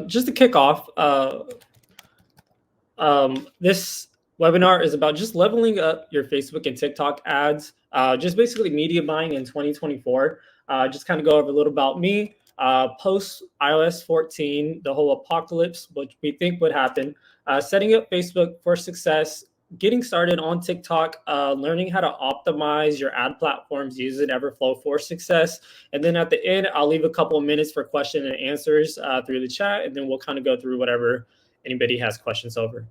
Just to kick off, this webinar is about just leveling up your Facebook and TikTok ads, just basically media buying in 2024. Just kind of go over a little about me, post iOS 14, the whole apocalypse, which we think would happen, setting up Facebook for success, getting started on TikTok, learning how to optimize your ad platforms using Everflow for success. And then at the end, I'll leave a couple of minutes for question and answers through the chat, and then we'll kind of go through whatever anybody has questions over.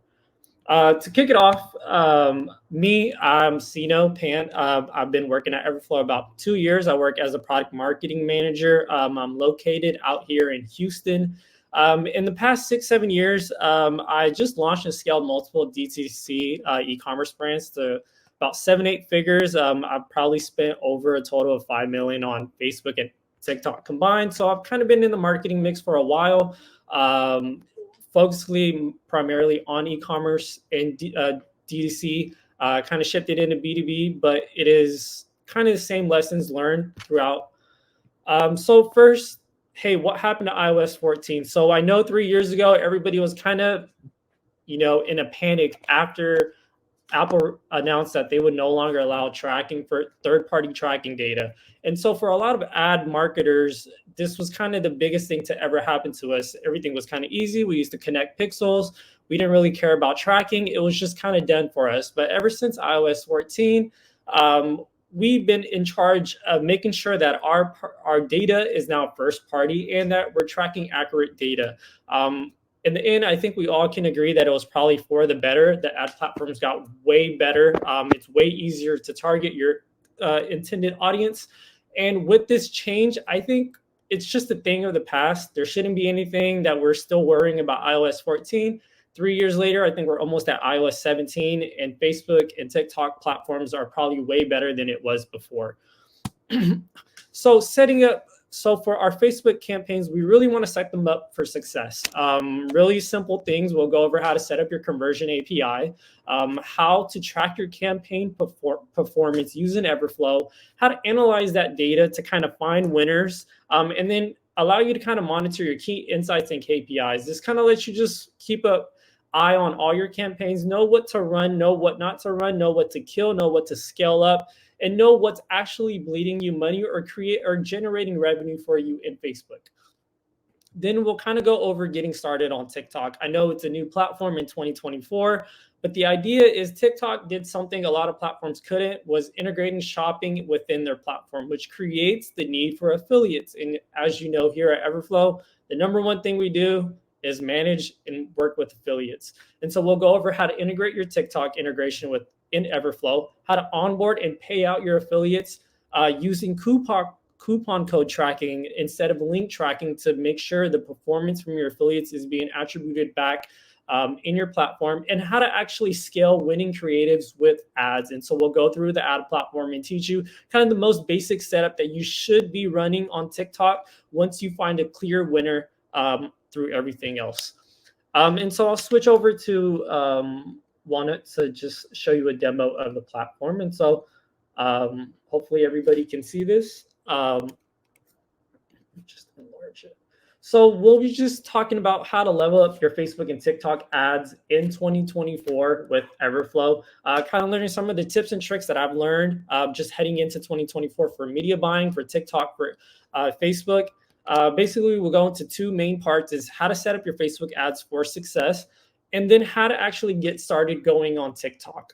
To kick it off, I'm Sino Pan. I've been working at Everflow about 2 years. I work as a product marketing manager. I'm located out here in Houston. In the past 6-7 years, I just launched and scaled multiple DTC e-commerce brands to about 7-8 figures. I've probably spent over a total of $5 million on Facebook and TikTok combined. So I've kind of been in the marketing mix for a while. Focusing primarily on e-commerce and DTC, kind of shifted into B2B, but it is kind of the same lessons learned throughout. So first, hey, what happened to iOS 14? So I know 3 years ago, everybody was kind of, in a panic after Apple announced that they would no longer allow tracking for third-party tracking data. And so for a lot of ad marketers, this was kind of the biggest thing to ever happen to us. Everything was kind of easy. We used to connect pixels. We didn't really care about tracking. It was just kind of done for us. But ever since iOS 14, we've been in charge of making sure that our data is now first party and that we're tracking accurate data. In the end, I think we all can agree that it was probably for the better. The ad platforms got way better. It's way easier to target your intended audience. And with this change, I think it's just a thing of the past. There shouldn't be anything that we're still worrying about iOS 14. 3 years later, I think we're almost at iOS 17, and Facebook and TikTok platforms are probably way better than it was before. So for our Facebook campaigns, we really want to set them up for success. Really simple things. We'll go over how to set up your conversion API, how to track your campaign performance using Everflow, how to analyze that data to kind of find winners, and then allow you to kind of monitor your key insights and KPIs. This kind of lets you just keep an eye on all your campaigns, know what to run, know what not to run, know what to kill, know what to scale up, and know what's actually bleeding you money or generating revenue for you in Facebook. Then we'll kind of go over getting started on TikTok. I know it's a new platform in 2024, but the idea is TikTok did something a lot of platforms couldn't, was integrating shopping within their platform, which creates the need for affiliates. And as you know, here at Everflow, the number one thing we do is manage and work with affiliates. And so we'll go over how to integrate your TikTok integration in Everflow, how to onboard and pay out your affiliates using coupon code tracking instead of link tracking to make sure the performance from your affiliates is being attributed back in your platform, and how to actually scale winning creatives with ads. And so we'll go through the ad platform and teach you kind of the most basic setup that you should be running on TikTok once you find a clear winner through everything else. And so I'll switch over to wanted to just show you a demo of the platform. And so hopefully everybody can see this. Just enlarge it. So we'll be just talking about how to level up your Facebook and TikTok ads in 2024 with Everflow. Kind of learning some of the tips and tricks that I've learned just heading into 2024 for media buying, for TikTok, for Facebook. Basically, we'll go into two main parts: is how to set up your Facebook ads for success, and then how to actually get started going on TikTok.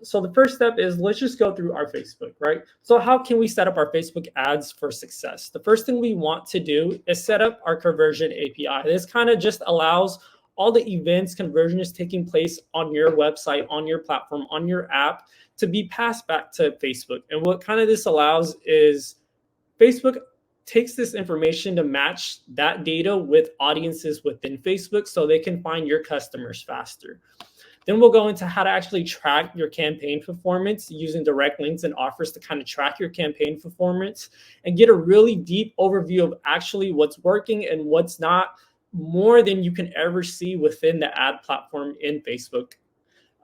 So the first step is, let's just go through our Facebook, right? So how can we set up our Facebook ads for success? The first thing we want to do is set up our conversion API. This kind of just allows all the events, conversions taking place on your website, on your platform, on your app to be passed back to Facebook. And what kind of this allows is Facebook takes this information to match that data with audiences within Facebook so they can find your customers faster. Then we'll go into how to actually track your campaign performance using direct links and offers to kind of track your campaign performance and get a really deep overview of actually what's working and what's not, more than you can ever see within the ad platform in Facebook.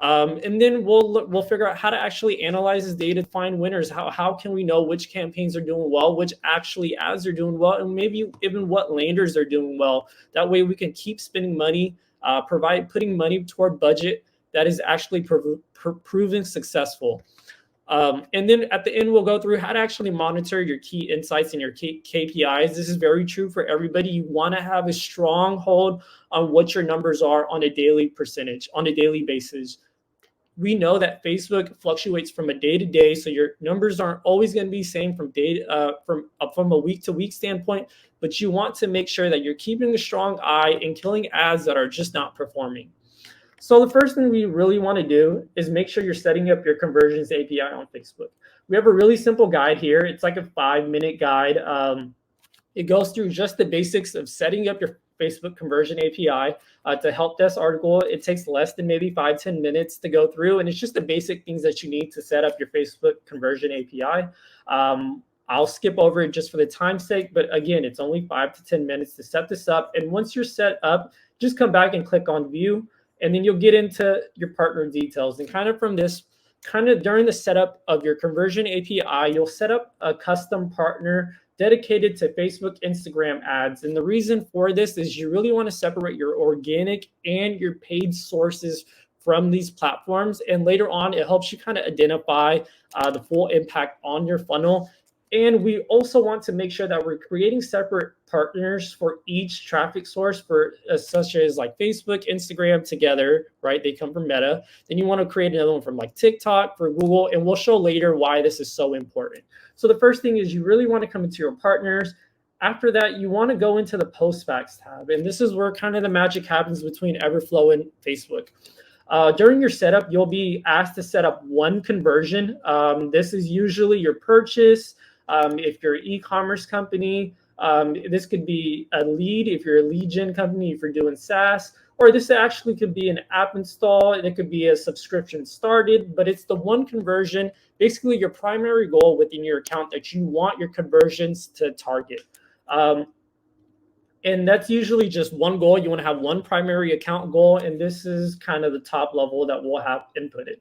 And then we'll figure out how to actually analyze this data to find winners. How can we know which campaigns are doing well, which actually ads are doing well, and maybe even what landers are doing well. That way we can keep spending money, putting money toward budget that is actually proven successful. And then at the end, we'll go through how to actually monitor your key insights and your KPIs. This is very true for everybody. You want to have a strong hold on what your numbers are on a daily basis. We know that Facebook fluctuates from a day to day, so your numbers aren't always going to be the same from a week to week standpoint. But you want to make sure that you're keeping a strong eye and killing ads that are just not performing. So the first thing we really want to do is make sure you're setting up your conversions API on Facebook. We have a really simple guide here. It's like a 5-minute guide. It goes through just the basics of setting up your Facebook conversion API. It's a help desk article. It takes less than maybe 5-10 minutes to go through, and it's just the basic things that you need to set up your Facebook conversion API. I'll skip over it just for the time's sake, but again, it's only 5 to 10 minutes to set this up. And once you're set up, just come back and click on View, and then you'll get into your partner details. And kind of from this, during the setup of your conversion API, you'll set up a custom partner dedicated to Facebook, Instagram ads. And the reason for this is you really want to separate your organic and your paid sources from these platforms. And later on, it helps you kind of identify the full impact on your funnel. And we also want to make sure that we're creating separate partners for each traffic source, for such as like Facebook, Instagram together, right? They come from Meta. Then you want to create another one from like TikTok, for Google, and we'll show later why this is so important. So the first thing is you really want to come into your partners. After that, you want to go into the post-facts tab. And this is where kind of the magic happens between Everflow and Facebook. During your setup, you'll be asked to set up one conversion. This is usually your purchase. If you're an e-commerce company, this could be a lead. If you're a lead gen company, if you're doing SaaS, or this actually could be an app install. It could be a subscription started, but it's the one conversion, basically your primary goal within your account that you want your conversions to target. And that's usually just one goal. You want to have one primary account goal, and this is kind of the top level that we'll have inputted.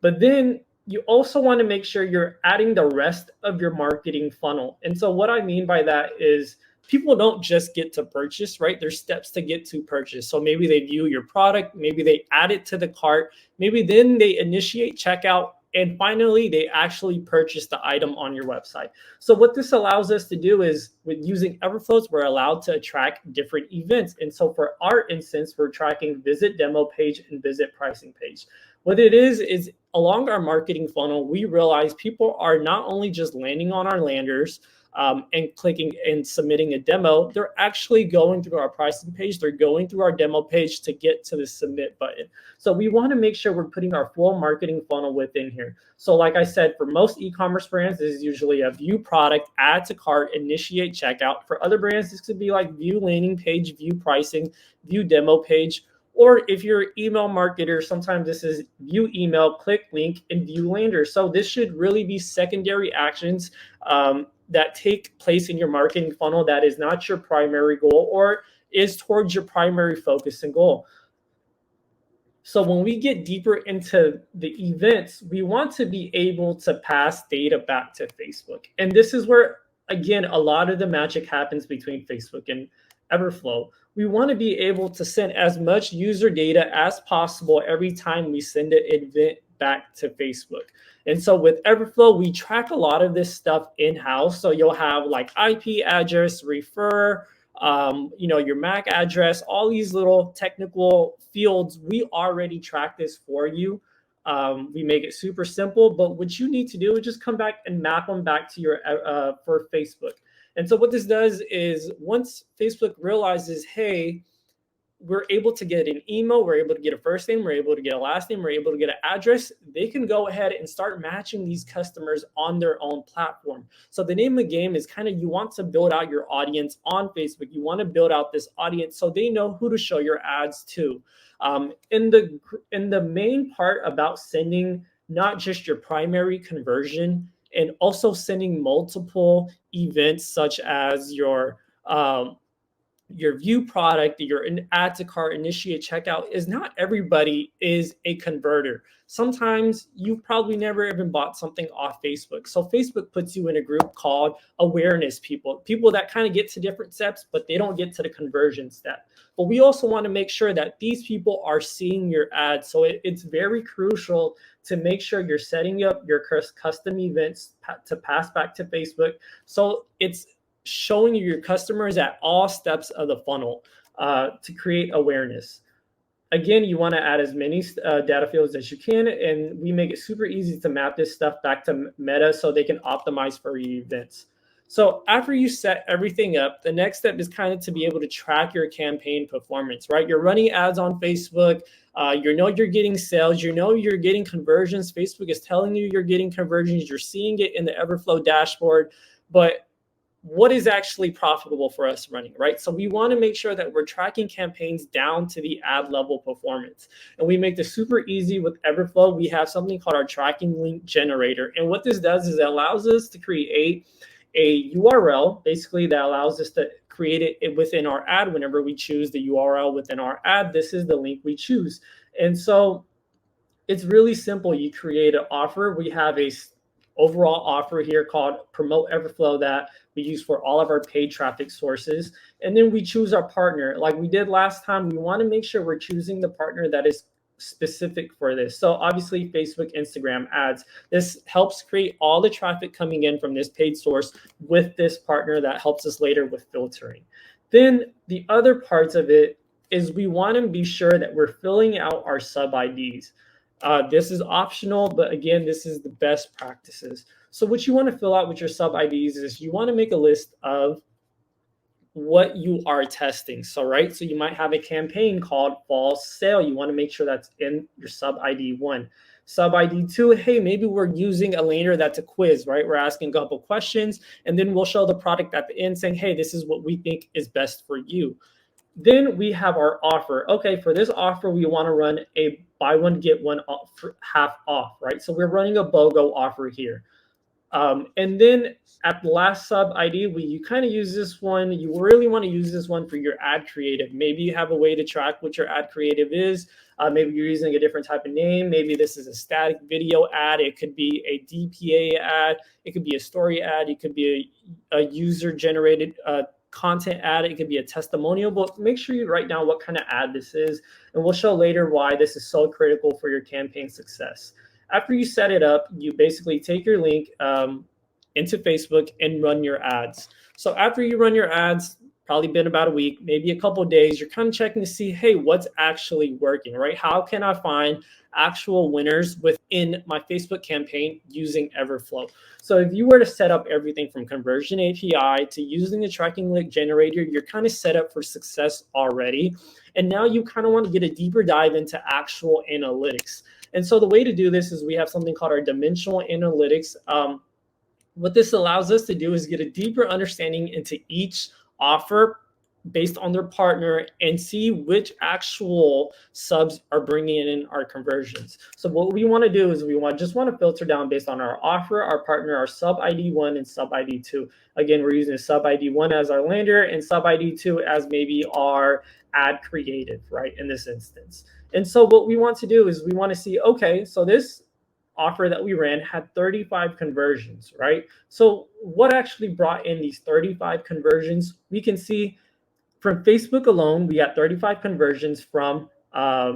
But then you also want to make sure you're adding the rest of your marketing funnel. And so what I mean by that is people don't just get to purchase, right? There's steps to get to purchase. So maybe they view your product, maybe they add it to the cart, maybe then they initiate checkout, and finally they actually purchase the item on your website. So what this allows us to do is, with using Everflows, we're allowed to track different events. And so for our instance, we're tracking visit demo page and visit pricing page. What it is along our marketing funnel, we realize people are not only just landing on our landers and clicking and submitting a demo, they're actually going through our pricing page. They're going through our demo page to get to the submit button. So we want to make sure we're putting our full marketing funnel within here. So like I said, for most e-commerce brands, this is usually a view product, add to cart, initiate checkout. For other brands, this could be like view landing page, view pricing, view demo page. Or if you're an email marketer, sometimes this is view email, click link, and view lander. So this should really be secondary actions that take place in your marketing funnel that is not your primary goal or is towards your primary focus and goal. So when we get deeper into the events, we want to be able to pass data back to Facebook. And this is where, again, a lot of the magic happens between Facebook and Everflow. We want to be able to send as much user data as possible every time we send an event back to Facebook. And so with Everflow, we track a lot of this stuff in-house. So you'll have like IP address, refer, your MAC address, all these little technical fields. We already track this for you. We make it super simple, but what you need to do is just come back and map them back to your for Facebook. And so what this does is once Facebook realizes, hey, we're able to get an email, we're able to get a first name, we're able to get a last name, we're able to get an address, they can go ahead and start matching these customers on their own platform. So the name of the game is kind of, you want to build out your audience on Facebook. You want to build out this audience so they know who to show your ads to. In the main part about sending not just your primary conversion, and also sending multiple events such as your your view product, your add to cart, initiate checkout, is not everybody is a converter. Sometimes you've probably never even bought something off Facebook. So Facebook puts you in a group called awareness people, people that kind of get to different steps, but they don't get to the conversion step. But we also want to make sure that these people are seeing your ads. So it's very crucial to make sure you're setting up your custom events to pass back to Facebook. So it's showing your customers at all steps of the funnel to create awareness. Again, you want to add as many data fields as you can, and we make it super easy to map this stuff back to Meta so they can optimize for your events. So after you set everything up, the next step is kind of to be able to track your campaign performance, right? You're running ads on Facebook. You know you're getting sales. You know you're getting conversions. Facebook is telling you you're getting conversions. You're seeing it in the Everflow dashboard. But what is actually profitable for us running, right? So we want to make sure that we're tracking campaigns down to the ad level performance. And we make this super easy with Everflow. We have something called our tracking link generator. And what this does is it allows us to create a URL, basically, that allows us to create it within our ad. Whenever we choose the URL within our ad, this is the link we choose. And so it's really simple. You create an offer. We have a overall offer here called Promote Everflow that we use for all of our paid traffic sources. And then we choose our partner. Like we did last time, we want to make sure we're choosing the partner that is specific for this. So obviously Facebook, Instagram ads. This helps create all the traffic coming in from this paid source with this partner that helps us later with filtering. Then the other parts of it is we want to be sure that we're filling out our sub IDs. This is optional, but again, this is the best practices. So what you want to fill out with your sub IDs is you want to make a list of what you are testing. So, right, so you might have a campaign called fall sale. You want to make sure that's in your sub ID 1. Sub ID 2, hey, maybe we're using a laner that's a quiz, right? We're asking a couple questions, and then we'll show the product at the end saying, hey, this is what we think is best for you. Then we have our offer. Okay, for this offer, we want to run a buy one, get one off, half off, right? So we're running a BOGO offer here. And then at the last sub ID, you kind of use this one. You really want to use this one for your ad creative. Maybe you have a way to track what your ad creative is. Maybe you're using a different type of name. Maybe this is a static video ad. It could be a DPA ad. It could be a story ad. It could be a user-generated content ad. It could be a testimonial, but make sure you write down what kind of ad this is, and we'll show later why this is so critical for your campaign success. After you set it up, you basically take your link into Facebook and run your ads. So after you run your ads, probably been about a week, maybe a couple of days, you're kind of checking to see, hey, what's actually working, right? How can I find actual winners within my Facebook campaign using Everflow? So if you were to set up everything from conversion API to using the tracking link generator, you're kind of set up for success already. And now you kind of want to get a deeper dive into actual analytics. And so the way to do this is we have something called our dimensional analytics. What this allows us to do is get a deeper understanding into each offer based on their partner and see which actual subs are bringing in our conversions. So what we want to do is we just want to filter down based on our offer, our partner, our sub ID 1 and sub ID 2. Again, we're using sub ID 1 as our lander and sub ID 2 as maybe our ad creative, right, in this instance. And so what we want to do is we want to see, okay, so this offer that we ran had 35 conversions, right? So what actually brought in these 35 conversions? We can see from Facebook alone, we got 35 conversions from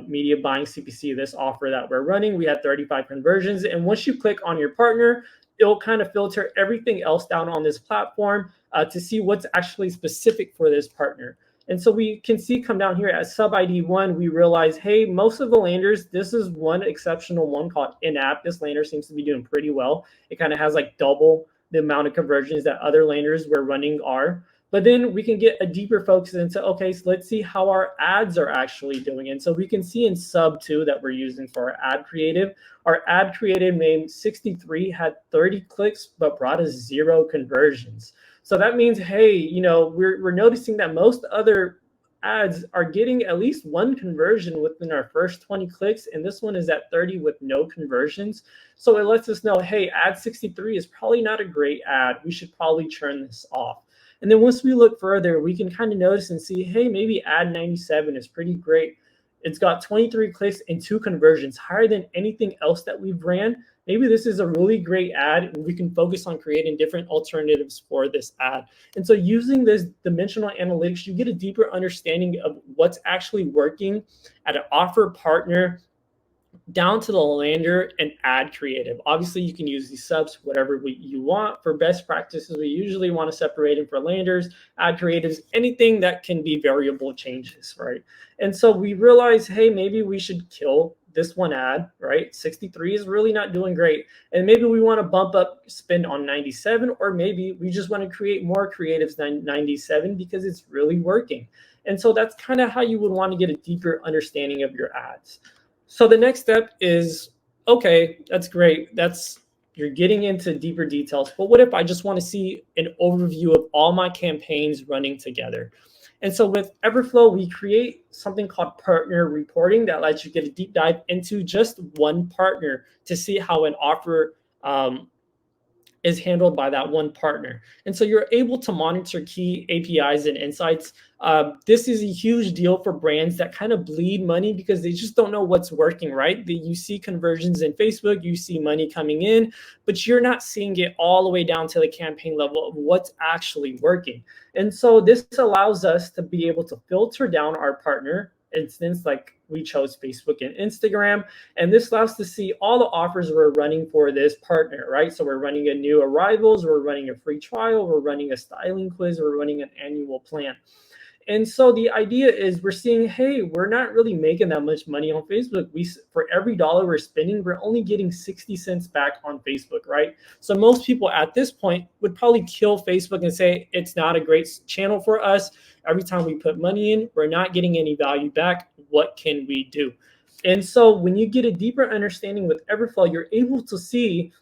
media buying CPC, this offer that we're running. We had 35 conversions. And once you click on your partner, it'll kind of filter everything else down on this platform to see what's actually specific for this partner. And so we can see come down here at sub ID 1, we realize, hey, most of the landers, this is one exceptional one called in-app. This lander seems to be doing pretty well. It kind of has like double the amount of conversions that other landers we're running are. But then we can get a deeper focus into, okay, so let's see how our ads are actually doing. And so we can see in sub 2 that we're using for our ad creative named 63 had 30 clicks, but brought us 0 conversions. So that means, hey, you know, we're noticing that most other ads are getting at least 1 conversion within our first 20 clicks, and this one is at 30 with no conversions. So it lets us know, hey, ad 63 is probably not a great ad. We should probably turn this off. And then once we look further, we can kind of notice and see, hey, maybe ad 97 is pretty great. It's got 23 clicks and 2 conversions, higher than anything else that we've ran. Maybe this is a really great ad, and we can focus on creating different alternatives for this ad. And so using this dimensional analytics, you get a deeper understanding of what's actually working at an offer, partner, down to the lander and ad creative. Obviously, you can use these subs whatever you want. For best practices, we usually want to separate them for landers, ad creatives, anything that can be variable changes, right? And so we realize, hey, maybe we should kill this one ad, right? 63 is really not doing great. And maybe we want to bump up spend on 97, or maybe we just want to create more creatives than 97 because it's really working. And so that's kind of how you would want to get a deeper understanding of your ads. So the next step is, okay, that's great. You're getting into deeper details. But what if I just want to see an overview of all my campaigns running together? And so with Everflow, we create something called partner reporting that lets you get a deep dive into just one partner to see how an offer is handled by that one partner. And so you're able to monitor key APIs and insights. This is a huge deal for brands that kind of bleed money because they just don't know what's working, right? You see conversions in Facebook, you see money coming in, but you're not seeing it all the way down to the campaign level of what's actually working. And so this allows us to be able to filter down our partner instance, like we chose Facebook and Instagram, and this allows us to see all the offers we're running for this partner, right? So we're running a new arrivals, we're running a free trial, we're running a styling quiz, we're running an annual plan. And so the idea is we're seeing, hey, we're not really making that much money on Facebook. For every dollar we're spending, we're only getting 60 cents back on Facebook, right? So most people at this point would probably kill Facebook and say, it's not a great channel for us. Every time we put money in, we're not getting any value back. What can we do? And so when you get a deeper understanding with Everflow, you're able to see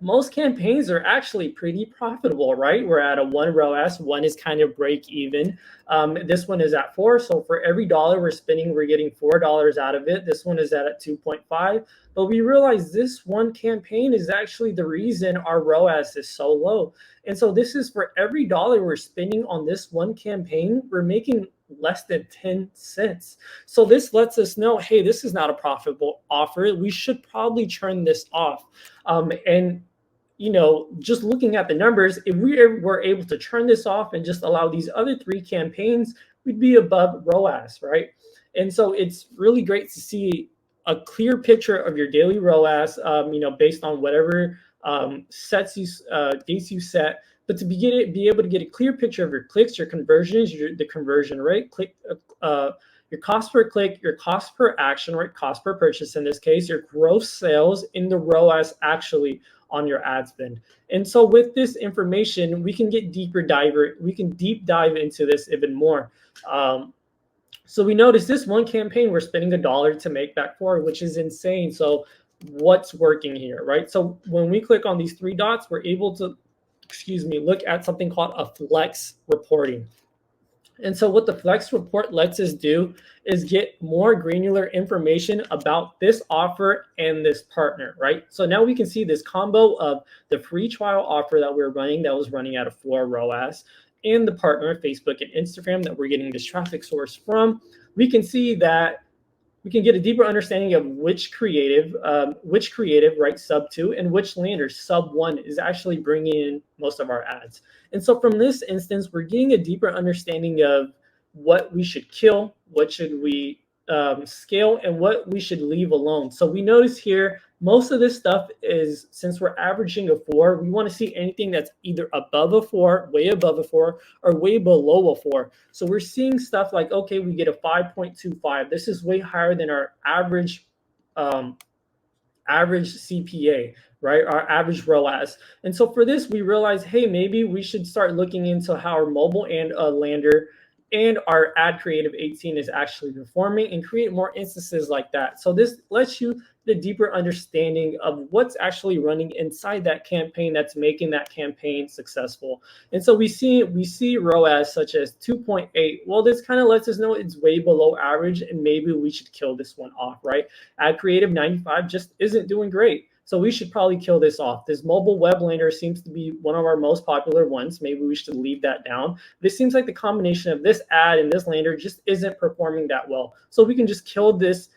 most campaigns are actually pretty profitable, right? We're at a 1 ROAS, one is kind of break even. This one is at 4. So for every dollar we're spending, we're getting $4 out of it. This one is at 2.5. But we realize this one campaign is actually the reason our ROAS is so low. And so this is for every dollar we're spending on this one campaign, we're making less than 10 cents. So this lets us know, hey, this is not a profitable offer. We should probably turn this off. And just looking at the numbers, if we were able to turn this off and just allow these other 3 campaigns, we'd be above ROAS, right? And so it's really great to see a clear picture of your daily ROAS, based on whatever dates you set. But to be able to get a clear picture of your clicks, your conversions, the conversion rate, your cost per click, your cost per action, right? Cost per purchase in this case, your gross sales in the ROAS actually on your ad spend. And so with this information, we can deep dive into this even more. So we notice this one campaign, we're spending $1 to make back 4, which is insane. So what's working here, right? So when we click on these 3 dots, we're able to, look at something called a flex reporting. And so what the flex report lets us do is get more granular information about this offer and this partner, right? So now we can see this combo of the free trial offer that we're running that was running at a 4 ROAS and the partner, Facebook and Instagram, that we're getting this traffic source from. We can see that we can get a deeper understanding of which creative, right, sub 2, and which lander, sub 1, is actually bringing in most of our ads. And so from this instance, we're getting a deeper understanding of what we should kill, what should we scale, and what we should leave alone. So we notice here, most of this stuff is, since we're averaging a 4, we want to see anything that's either above a 4, way above a 4, or way below a 4. So we're seeing stuff like, okay, we get a 5.25. This is way higher than our average CPA, right? Our average ROAS. And so for this, we realize, hey, maybe we should start looking into how our mobile and lander and our ad creative 18 is actually performing, and create more instances like that. So this lets you the deeper understanding of what's actually running inside that campaign that's making that campaign successful. And so we see ROAS such as 2.8. Well, this kind of lets us know it's way below average, and maybe we should kill this one off, right? Ad creative 95 just isn't doing great. So we should probably kill this off. This mobile web lander seems to be one of our most popular ones. Maybe we should leave that down. This seems like the combination of this ad and this lander just isn't performing that well. So we can just kill this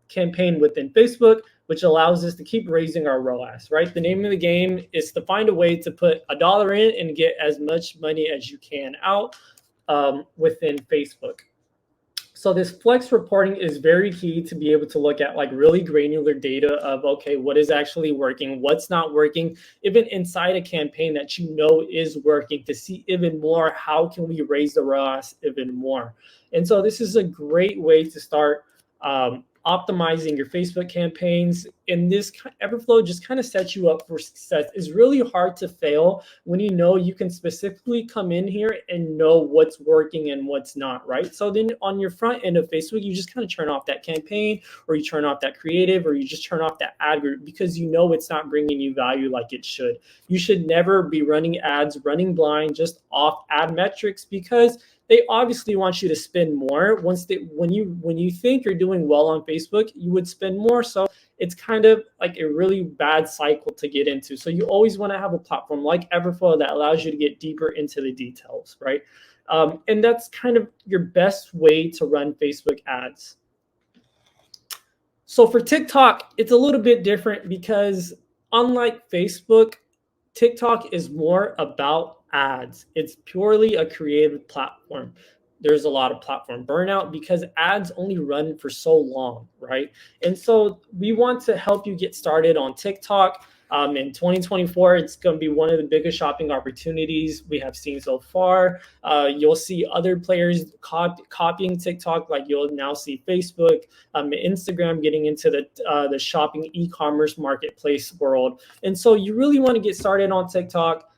campaign within Facebook, which allows us to keep raising our ROAS, right? The name of the game is to find a way to put $1 in and get as much money as you can out within Facebook. So this flex reporting is very key to be able to look at like really granular data of, okay, what is actually working, what's not working, even inside a campaign that you know is working, to see even more, how can we raise the ROAS even more? And so this is a great way to start optimizing your Facebook campaigns. And this Everflow just kind of sets you up for success. It's really hard to fail when you know you can specifically come in here and know what's working and what's not, right? So then on your front end of Facebook, you just kind of turn off that campaign, or you turn off that creative, or you just turn off that ad group, because you know it's not bringing you value like it should. You should never be running ads, running blind, just off ad metrics, because they obviously want you to spend more. When you think you're doing well on Facebook, you would spend more. So it's kind of like a really bad cycle to get into. So you always want to have a platform like Everflow that allows you to get deeper into the details, right? And that's kind of your best way to run Facebook ads. So for TikTok, it's a little bit different, because unlike Facebook, TikTok is more about ads. It's purely a creative platform. There's a lot of platform burnout because ads only run for so long, right? And so we want to help you get started on TikTok. In 2024, it's going to be one of the biggest shopping opportunities we have seen so far. You'll see other players copying TikTok, like you'll now see Facebook, Instagram getting into the shopping e-commerce marketplace world. And so you really want to get started on TikTok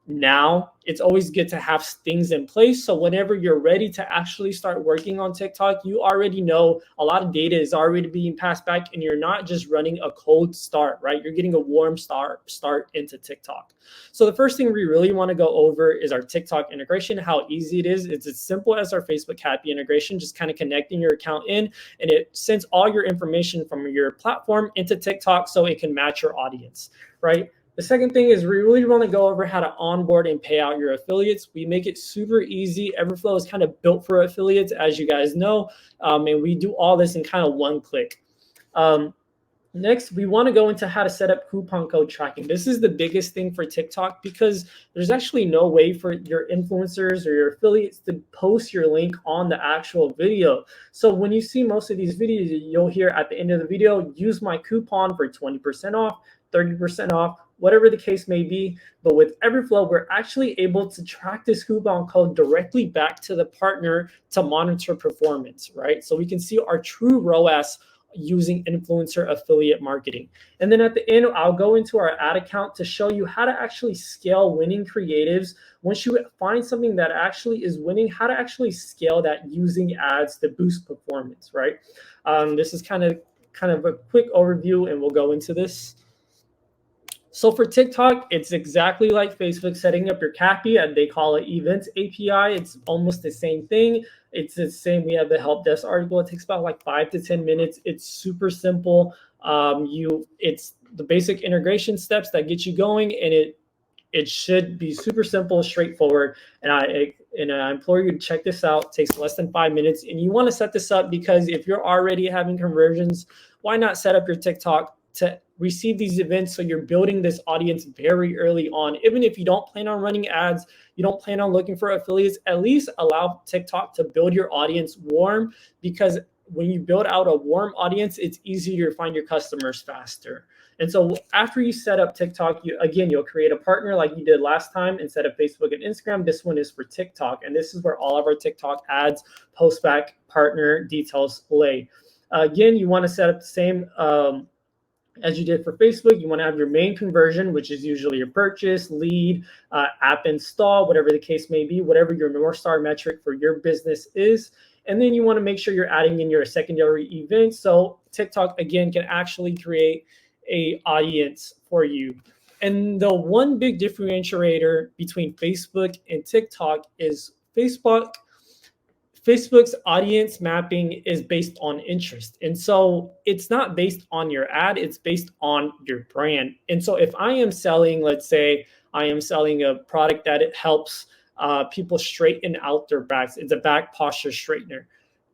now. It's always good to have things in place, so whenever you're ready to actually start working on TikTok, you already know a lot of data is already being passed back, and you're not just running a cold start, right? You're getting a warm start into TikTok. So the first thing we really want to go over is our TikTok integration, how easy it is. It's as simple as our Facebook Happy integration, just kind of connecting your account in, and it sends all your information from your platform into TikTok so it can match your audience, right? The second thing is we really want to go over how to onboard and pay out your affiliates. We make it super easy. Everflow is kind of built for affiliates, as you guys know, and we do all this in kind of one click. Next, we want to go into how to set up coupon code tracking. This is the biggest thing for TikTok, because there's actually no way for your influencers or your affiliates to post your link on the actual video. So when you see most of these videos, you'll hear at the end of the video, use my coupon for 20% off, 30% off, whatever the case may be. But with Everflow, we're actually able to track this coupon code directly back to the partner to monitor performance, right? So we can see our true ROAS using influencer affiliate marketing. And then at the end, I'll go into our ad account to show you how to actually scale winning creatives. Once you find something that actually is winning, how to actually scale that using ads to boost performance, right? This is kind of a quick overview, and we'll go into this. So for TikTok, it's exactly like Facebook, setting up your CAPI, and they call it Events API. It's almost the same thing. It's the same. We have the help desk article. It takes about like 5 to 10 minutes. It's super simple. It's the basic integration steps that get you going, and it should be super simple, straightforward. And I implore you to check this out. It takes less than 5 minutes, and you want to set this up because if you're already having conversions, why not set up your TikTok to receive these events, so you're building this audience very early on. Even if you don't plan on running ads, you don't plan on looking for affiliates, at least allow TikTok to build your audience warm, because when you build out a warm audience, it's easier to find your customers faster. And so after you set up TikTok, you'll create a partner like you did last time. Instead of Facebook and Instagram, this one is for TikTok. And this is where all of our TikTok ads, postback, partner details lay. Again, you want to set up the same as you did for Facebook. You want to have your main conversion, which is usually your purchase, lead, app install, whatever the case may be, whatever your North Star metric for your business is. And then you want to make sure you're adding in your secondary events. So TikTok, again, can actually create an audience for you. And the one big differentiator between Facebook and TikTok is Facebook Facebook's audience mapping is based on interest. And so it's not based on your ad, it's based on your brand. And so if I am selling, let's say I am selling a product that it helps people straighten out their backs, it's a back posture straightener.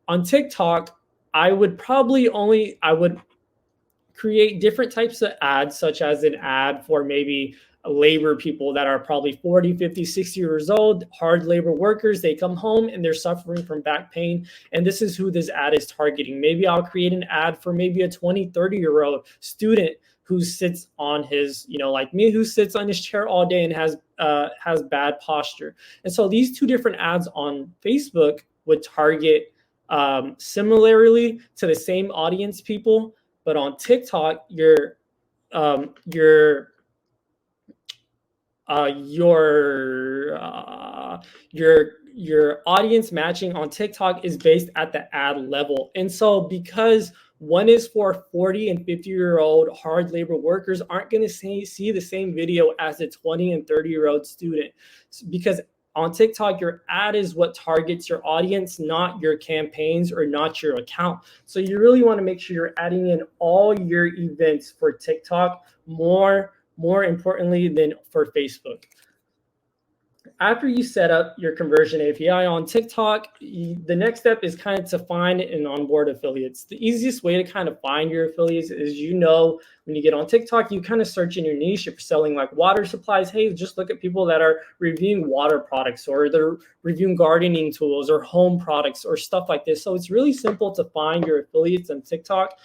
On TikTok, I would create different types of ads, such as an ad for maybe labor people that are probably 40, 50, 60 years old, hard labor workers. They come home and they're suffering from back pain. And this is who this ad is targeting. Maybe I'll create an ad for maybe a 20, 30-year-old student who sits on his, like me, who sits on his chair all day and has bad posture. And so these two different ads on Facebook would target similarly to the same audience people, but on TikTok, um, your uh, your uh, your audience matching on TikTok is based at the ad level. And so because one is for 40 and 50-year-old hard labor workers aren't going to see the same video as a 20 and 30-year-old student, because on TikTok, your ad is what targets your audience, not your campaigns or not your account. So you really want to make sure you're adding in all your events for TikTok more importantly than for Facebook. After you set up your conversion API on TikTok, the next step is kind of to find and onboard affiliates. The easiest way to kind of find your affiliates is, when you get on TikTok, you kind of search in your niche. If you're selling like water supplies, hey, just look at people that are reviewing water products, or they're reviewing gardening tools or home products or stuff like this. So it's really simple to find your affiliates on TikTok.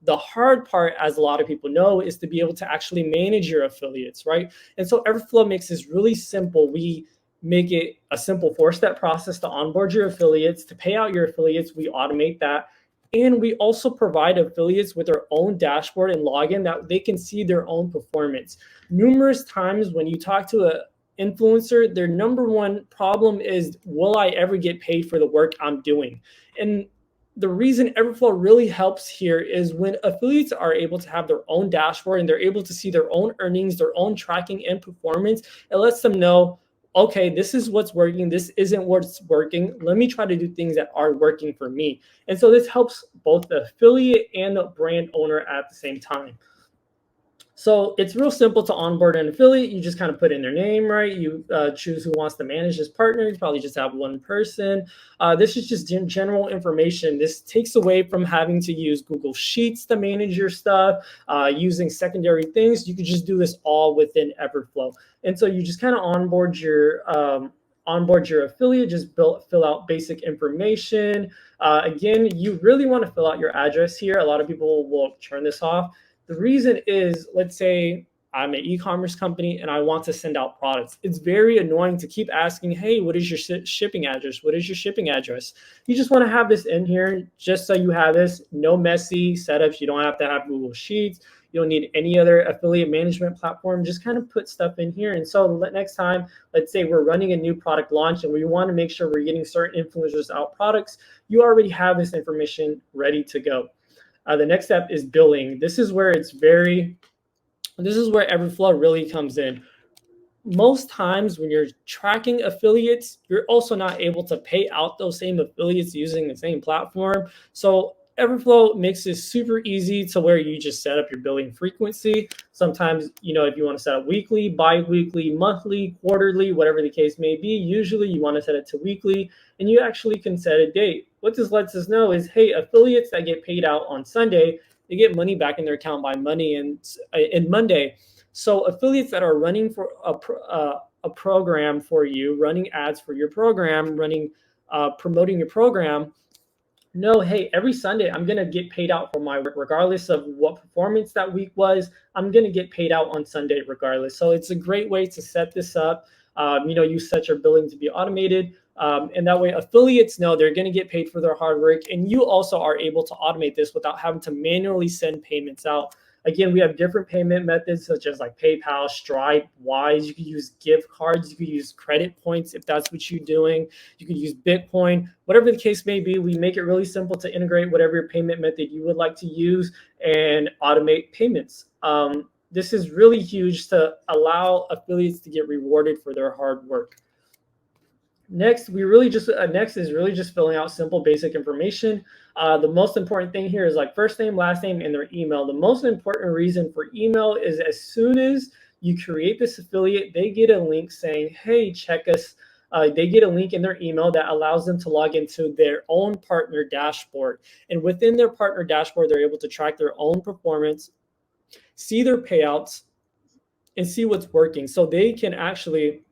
The hard part, as a lot of people know, is to be able to actually manage your affiliates, right? And so Everflow makes this really simple. We make it a simple 4-step process to onboard your affiliates, to pay out your affiliates. We automate that. And we also provide affiliates with their own dashboard and login that they can see their own performance. Numerous times when you talk to an influencer, their number one problem is, will I ever get paid for the work I'm doing? And the reason Everflow really helps here is when affiliates are able to have their own dashboard and they're able to see their own earnings, their own tracking and performance, it lets them know, okay, this is what's working, this isn't what's working. Let me try to do things that are working for me. And so this helps both the affiliate and the brand owner at the same time. So it's real simple to onboard an affiliate. You just kind of put in their name, right? You choose who wants to manage this partner. You probably just have one person. This is just general information. This takes away from having to use Google Sheets to manage your stuff, using secondary things. You could just do this all within Everflow. And so you just kind of onboard your affiliate, just fill out basic information. Again, you really want to fill out your address here. A lot of people will turn this off. The reason is, let's say I'm an e-commerce company and I want to send out products. It's very annoying to keep asking, hey, what is your shipping address? What is your shipping address? You just want to have this in here just so you have this. No messy setups. You don't have to have Google Sheets. You don't need any other affiliate management platform. Just kind of put stuff in here. And so next time, let's say we're running a new product launch and we want to make sure we're getting certain influencers out products, you already have this information ready to go. The next step is billing. This is where Everflow really comes in. Most times when you're tracking affiliates, you're also not able to pay out those same affiliates using the same platform. So Everflow makes this super easy to where you just set up your billing frequency. Sometimes, if you want to set up weekly, bi-weekly, monthly, quarterly, whatever the case may be, usually you want to set it to weekly, and you actually can set a date. What this lets us know is, hey, affiliates that get paid out on Sunday, they get money back in their account by Monday and Monday. So affiliates that are running for a program for you, running ads for your program, promoting your program, no, hey, every Sunday I'm going to get paid out for my work, regardless of what performance that week was. I'm going to get paid out on Sunday regardless. So it's a great way to set this up. You set your billing to be automated. And that way affiliates know they're going to get paid for their hard work. And you also are able to automate this without having to manually send payments out. Again, we have different payment methods such as like PayPal, Stripe, Wise. You could use gift cards. You could use credit points if that's what you're doing. You could use Bitcoin. Whatever the case may be, we make it really simple to integrate whatever your payment method you would like to use and automate payments. This is really huge to allow affiliates to get rewarded for their hard work. Next, next is really just filling out simple basic information. The most important thing here is like first name, last name, and their email. The most important reason for email is as soon as you create this affiliate, they get a link saying, "Hey, check us." They get a link in their email that allows them to log into their own partner dashboard. And within their partner dashboard, they're able to track their own performance, see their payouts, and see what's working. So they can actually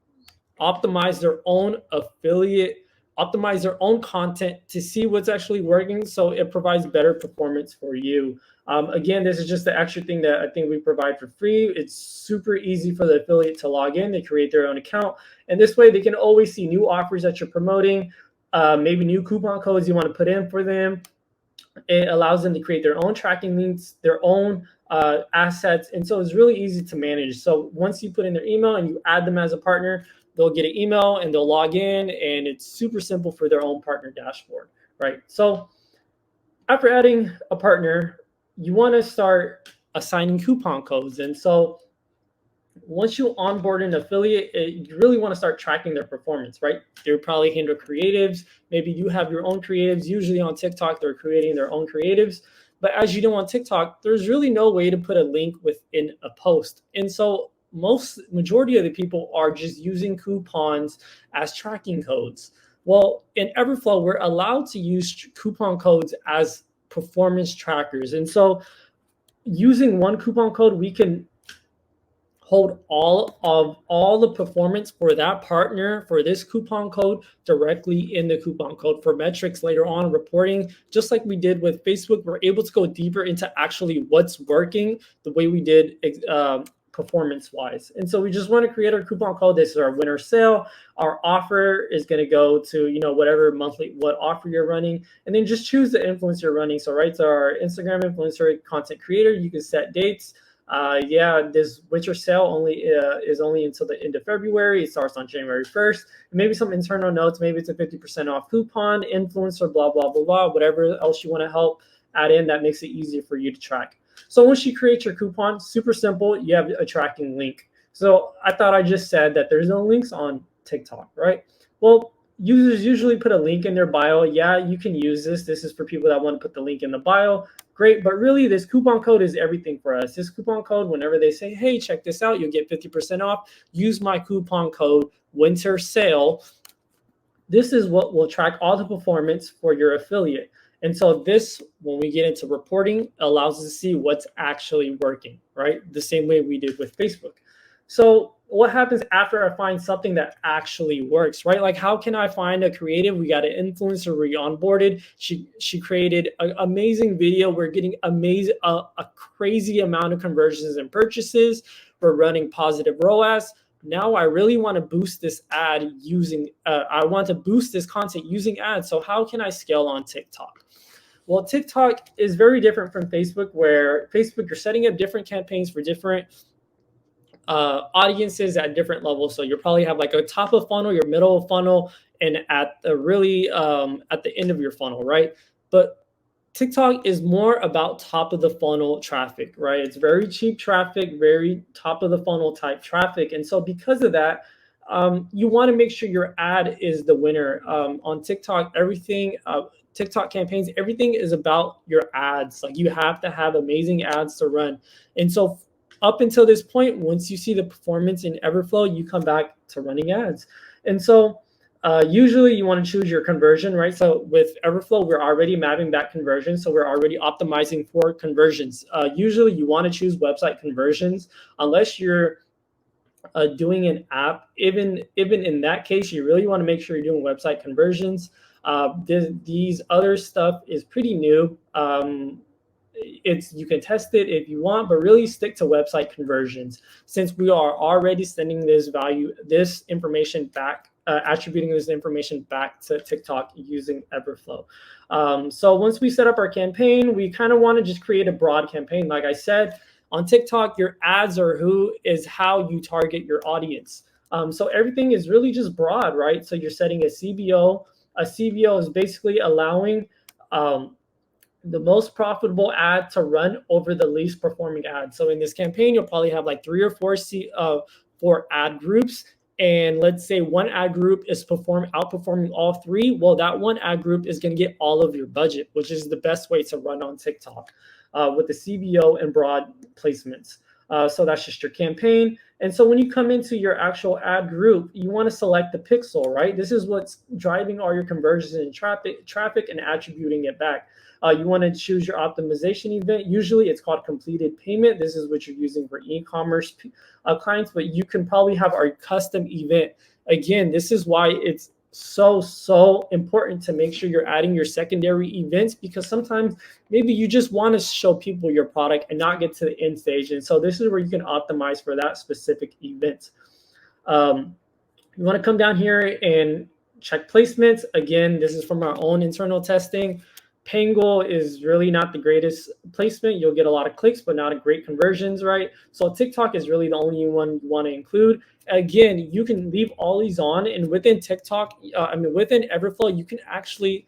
optimize their own affiliate, optimize their own content to see what's actually working. So it provides better performance for you. Again, this is just the extra thing that I think we provide for free. It's super easy for the affiliate to log in. They create their own account. And this way they can always see new offers that you're promoting, maybe new coupon codes you want to put in for them. It allows them to create their own tracking links, their own assets. And so it's really easy to manage. So once you put in their email and you add them as a partner, they'll get an email and they'll log in, and it's super simple for their own partner dashboard, right? So after adding a partner, you want to start assigning coupon codes. And so once you onboard an affiliate, you really want to start tracking their performance, right? They'll probably handle creatives. Maybe you have your own creatives. Usually on TikTok, they're creating their own creatives. But as you know on TikTok, there's really no way to put a link within a post. And so majority of the people are just using coupons as tracking codes. Well, in Everflow, we're allowed to use coupon codes as performance trackers. And so using one coupon code, we can hold all the performance for that partner for this coupon code directly in the coupon code for metrics later on reporting. Just like we did with Facebook, we're able to go deeper into actually what's working the way we did performance wise. And so we just want to create our coupon code. This is our winter sale. Our offer is going to go to, whatever what offer you're running, and then just choose the influencer you're running. So right to our Instagram influencer content creator, you can set dates. This winter sale is only until the end of February. It starts on January 1st. Maybe some internal notes. Maybe it's a 50% off coupon, influencer, blah, blah, blah, blah, whatever else you want to help add in that makes it easier for you to track. So once you create your coupon, super simple, you have a tracking link. So I thought I just said that there's no links on TikTok, right? Well, users usually put a link in their bio. Yeah, you can use this. This is for people that want to put the link in the bio. Great, but really this coupon code is everything for us. This coupon code, whenever they say, hey, check this out, you'll get 50% off, use my coupon code winter sale. This is what will track all the performance for your affiliate. And so this, when we get into reporting, allows us to see what's actually working, right? The same way we did with Facebook. So what happens after I find something that actually works, right? Like how can I find a creative? We got an influencer we onboarded. She created an amazing video. We're getting a crazy amount of conversions and purchases. We're running positive ROAS. Now I really want to boost this ad using, I want to boost this content using ads. So how can I scale on TikTok? Well, TikTok is very different from Facebook, where Facebook, you're setting up different campaigns for different audiences at different levels. So you'll probably have like a top of funnel, your middle of funnel, and at the really at the end of your funnel, right? But TikTok is more about top of the funnel traffic, right? It's very cheap traffic, very top of the funnel type traffic. And so because of that, you want to make sure your ad is the winner. On TikTok, TikTok campaigns, everything is about your ads. Like you have to have amazing ads to run. And so up until this point, once you see the performance in Everflow, you come back to running ads. And so usually you want to choose your conversion, right? So with Everflow, we're already mapping that conversion. So we're already optimizing for conversions. Usually you want to choose website conversions unless you're doing an app. Even in that case, you really want to make sure you're doing website conversions. These other stuff is pretty new. You can test it if you want, but really stick to website conversions since we are already sending this information back, attributing this information back to TikTok using Everflow. So once we set up our campaign, we kind of want to just create a broad campaign. Like I said, on TikTok, your ads are how you target your audience. So everything is really just broad, right? So you're setting a CBO. A CBO is basically allowing the most profitable ad to run over the least performing ad. So in this campaign, you'll probably have like 3 or 4 ad groups. and let's say one ad group is outperforming all three, well, that one ad group is going to get all of your budget, which is the best way to run on TikTok with the CBO and broad placements. So that's just your campaign. And so when you come into your actual ad group, you want to select the pixel, right? This is what's driving all your conversions and traffic and attributing it back. You want to choose your optimization event. Usually it's called completed payment. This is what you're using for e-commerce clients, but you can probably have our custom event. Again, this is why it's so important to make sure you're adding your secondary events, because sometimes maybe you just want to show people your product and not get to the end stage. And so this is where you can optimize for that specific event. You want to come down here and check placements. Again, this is from our own internal testing. Pangle is really not the greatest placement. You'll get a lot of clicks, but not a great conversions, right? So TikTok is really the only one you want to include. Again, you can leave all these on, and within TikTok, within Everflow, you can actually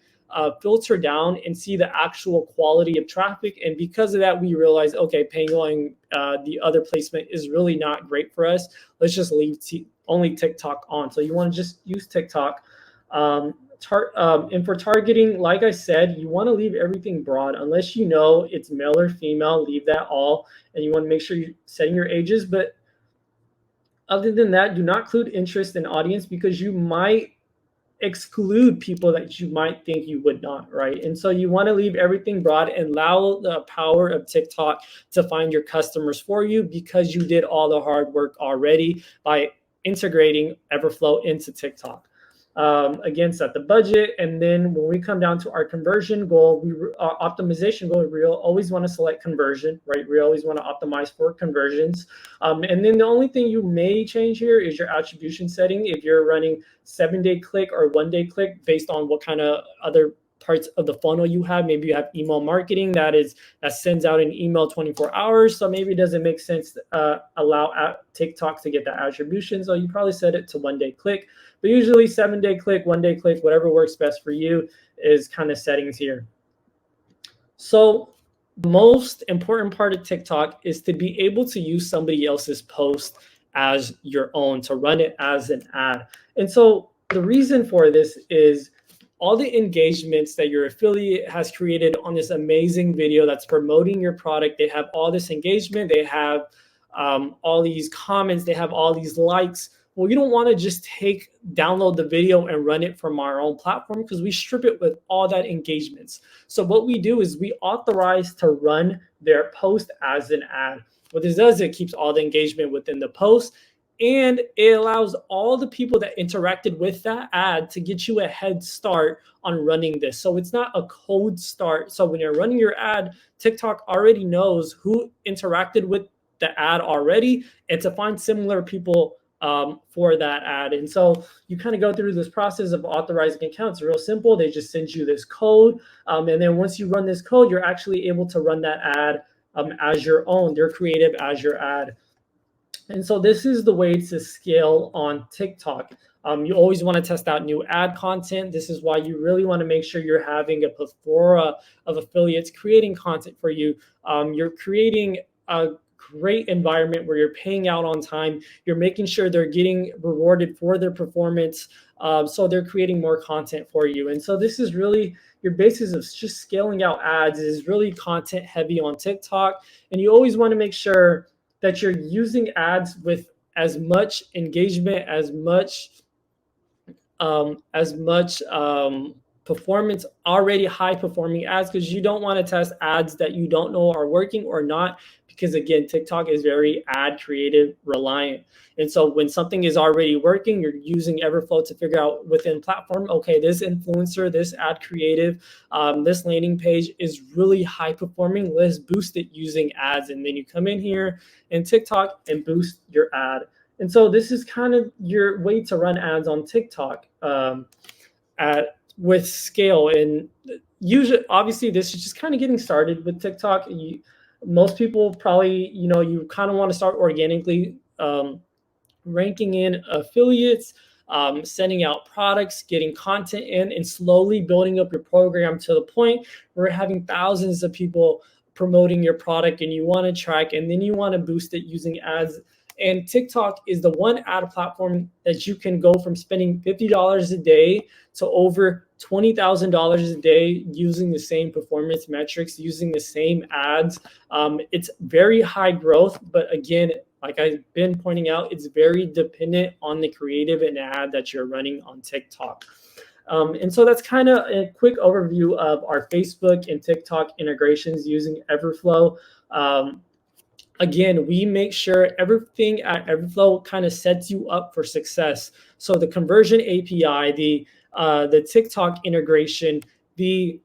filter down and see the actual quality of traffic. And because of that, we realize, okay, Pangle and the other placement is really not great for us. Let's just leave only TikTok on. So you want to just use TikTok. And for targeting, like I said, you want to leave everything broad unless you know it's male or female. Leave that all, and you want to make sure you're setting your ages. But other than that, do not include interest in audience, because you might exclude people that you might think you would not, right? And so you want to leave everything broad and allow the power of TikTok to find your customers for you, because you did all the hard work already by integrating Everflow into TikTok. Again, set the budget, and then when we come down to our conversion goal, optimization goal, we always want to select conversion, right? We always want to optimize for conversions. And then the only thing you may change here is your attribution setting. If you're running 7-day click or 1-day click, based on what kind of other parts of the funnel you have. Maybe you have email marketing that sends out an email 24 hours. So maybe it doesn't make sense to allow TikTok to get that attribution. So you probably set it to 1-day click. But usually 7-day click, 1-day click, whatever works best for you is kind of settings here. So the most important part of TikTok is to be able to use somebody else's post as your own, to run it as an ad. And so the reason for this is all the engagements that your affiliate has created on this amazing video that's promoting your product. They have all this engagement. They have all these comments. They have all these likes. Well, you don't want to just download the video and run it from our own platform, because we strip it with all that engagements. So what we do is we authorize to run their post as an ad. What this does, it keeps all the engagement within the post, and it allows all the people that interacted with that ad to get you a head start on running this. So it's not a cold start. So when you're running your ad, TikTok already knows who interacted with the ad already, and to find similar people for that ad. And so you kind of go through this process of authorizing accounts. Real simple. They just send you this code. And then once you run this code, you're actually able to run that ad as your own. They're creative as your ad. And so this is the way to scale on TikTok. You always want to test out new ad content. This is why you really want to make sure you're having a plethora of affiliates creating content for you. You're creating a great environment where you're paying out on time. You're making sure they're getting rewarded for their performance. So they're creating more content for you. And so this is really your basis of just scaling out ads is really content heavy on TikTok. And you always want to make sure that you're using ads with as much engagement, as much performance, already high performing ads, because you don't want to test ads that you don't know are working or not, because again, TikTok is very ad creative reliant. And so when something is already working, you're using Everflow to figure out within platform, okay, this influencer, this ad creative, this landing page is really high performing. Let's boost it using ads. And then you come in here in TikTok and boost your ad. And so this is kind of your way to run ads on TikTok with scale. And usually, obviously, this is just kind of getting started with TikTok. Most people probably, you kind of want to start organically ranking in affiliates, sending out products, getting content in, and slowly building up your program to the point where having thousands of people promoting your product, and you want to track, and then you want to boost it using ads And TikTok is the one ad platform that you can go from spending $50 a day to over $20,000 a day using the same performance metrics, using the same ads. It's very high growth, but again, like I've been pointing out, it's very dependent on the creative and ad that you're running on TikTok. And so that's kind of a quick overview of our Facebook and TikTok integrations using Everflow. Again, we make sure everything at Everflow kind of sets you up for success. So the conversion API, the TikTok integration, the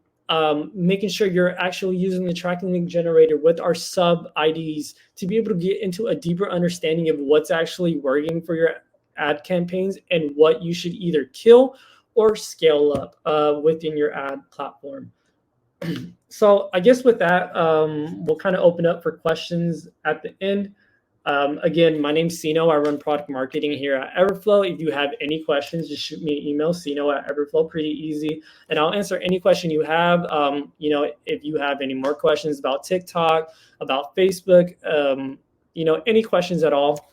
making sure you're actually using the tracking link generator with our sub IDs to be able to get into a deeper understanding of what's actually working for your ad campaigns and what you should either kill or scale up within your ad platform. So I guess with that, we'll kind of open up for questions at the end. Again, my name's Sino. I run product marketing here at Everflow. If you have any questions, just shoot me an email, Sino@Everflow, pretty easy. And I'll answer any question you have. If you have any more questions about TikTok, about Facebook, any questions at all,